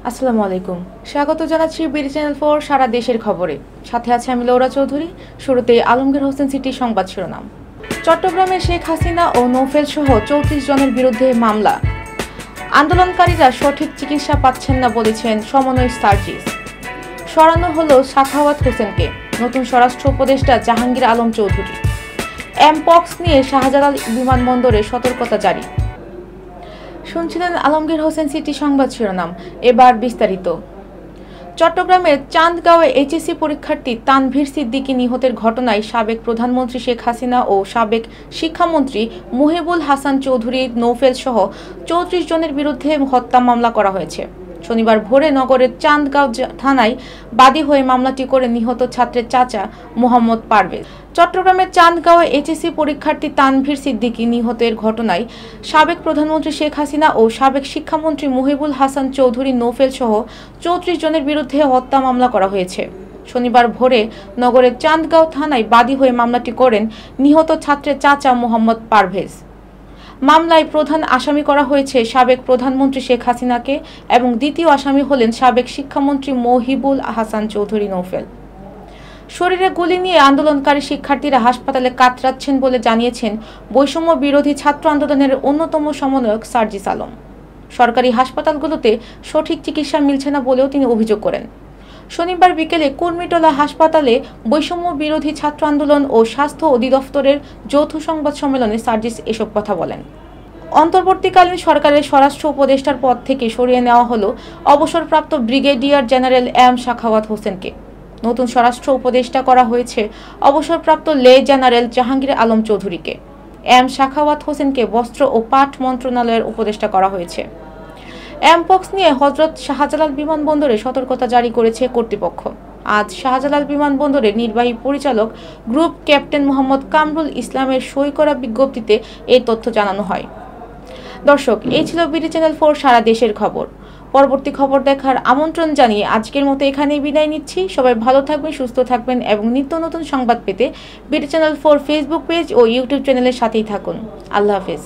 আসসালামু আলাইকুম। স্বাগত জানাচ্ছি বিডি চ্যানেল 4 সারা দেশের খবরে। সাথে আছে আমি লৌরা চৌধুরী। শুরুতেই আলমগীর হোসেন সিটি সংবাদ শিরোনাম। চট্টগ্রামে শেখ হাসিনা ও নৌফেল সহ 34 জনের বিরুদ্ধে মামলা। আন্দোলনকারীরা সঠিক চিকিৎসা পাচ্ছেন না বলেছেন সমন্বয় সার্জিস। সরানো হলো সাখাওয়াত হোসেনকে, নতুন স্বরাষ্ট্র উপদেষ্টা জাহাঙ্গীর আলম চৌধুরী। এমপক্স নিয়ে শাহজালাল বিমানবন্দরে সতর্কতা জারি। শুনছিলেন আলমগীর হোসেন সিটি সংবাদ শিরোনাম। এবার বিস্তারিত। চট্টগ্রামের চান্দগাঁওয়ে এইচএসসি পরীক্ষার্থী তানভীর সিদ্দিকী নিহতের ঘটনায় সাবেক প্রধানমন্ত্রী শেখ হাসিনা ও সাবেক শিক্ষামন্ত্রী মুহিবুল হাসান চৌধুরী নৌফেল সহ 34 জনের বিরুদ্ধে হত্যা মামলা করা হয়েছে। শনিবার ভোরে নগরের চান্দগাঁও থানায় বাদী হয়ে মামলাটি করে নিহত ছাত্রের চাচা মোহাম্মদ পারভেজ। চট্টগ্রামের চান্দগাঁওয়ে এইচএসসি পরীক্ষার্থী তানভীর সিদ্দিকী নিহতের ঘটনায় সাবেক প্রধানমন্ত্রী শেখ হাসিনা ও সাবেক শিক্ষামন্ত্রী মুহিবুল হাসান চৌধুরী নৌফেল সহ 34 জনের বিরুদ্ধে হত্যা মামলা করা হয়েছে। শনিবার ভোরে নগরের চান্দগাঁও থানায় বাদী হয়ে মামলাটি করেন নিহত ছাত্রের চাচা মোহাম্মদ পারভেজ। মামলায় প্রধান আসামি করা হয়েছে সাবেক প্রধানমন্ত্রী শেখ হাসিনাকে এবং দ্বিতীয় আসামি হলেন সাবেক শিক্ষামন্ত্রী মুহিবুল হাসান চৌধুরী নৌফেল। শরীরে গুলি নিয়ে আন্দোলনকারী শিক্ষার্থীরা হাসপাতালে কাতরাচ্ছেন বলে জানিয়েছেন বৈষম্য বিরোধী ছাত্র আন্দোলনের অন্যতম সমন্বয়ক সার্জিস আলম। সরকারি হাসপাতালগুলোতে সঠিক চিকিৎসা মিলছে না বলেও তিনি অভিযোগ করেন। শনিবার বিকেলে কুর্মিটোলা হাসপাতালে বৈষম্য বিরোধী ছাত্র আন্দোলন ও স্বাস্থ্য অধিদপ্তরের যৌথ সংবাদ সম্মেলনে সার্জিস এসব কথা বলেন। অন্তর্বর্তীকালীন সরকারের স্বরাষ্ট্র উপদেষ্টার পদ থেকে সরিয়ে নেওয়া হলো অবসরপ্রাপ্ত ব্রিগেডিয়ার জেনারেল এম সাখাওয়াত হোসেনকে। নতুন স্বরাষ্ট্র উপদেষ্টা করা হয়েছে অবসরপ্রাপ্ত লে জেনারেল জাহাঙ্গীর আলম চৌধুরীকে। এম সাখাওয়াত হোসেনকে বস্ত্র ও পাট মন্ত্রণালয়ের উপদেষ্টা করা হয়েছে। এমপক্স নিয়ে হযরত শাহজালাল বিমানবন্দরে সতর্কতা জারি করেছে কর্তৃপক্ষ। আজ শাহজালাল বিমানবন্দরের নির্বাহী পরিচালক গ্রুপ ক্যাপ্টেন মোহাম্মদ কামরুল ইসলামের সই করা বিজ্ঞপ্তিতে এই তথ্য জানানো হয়। দর্শক, এই ছিল বিডি চ্যানেল 4 সারা দেশের খবর। পরবর্তী খবর দেখার আমন্ত্রণ জানিয়ে আজকের মতো এখানেই বিদায় নিচ্ছি। সবাই ভালো থাকবেন, সুস্থ থাকবেন এবং নিত্য নতুন সংবাদ পেতে বিডি চ্যানেল 4 ফেসবুক পেজ ও ইউটিউব চ্যানেলের সাথেই থাকুন। আল্লাহ হাফেজ।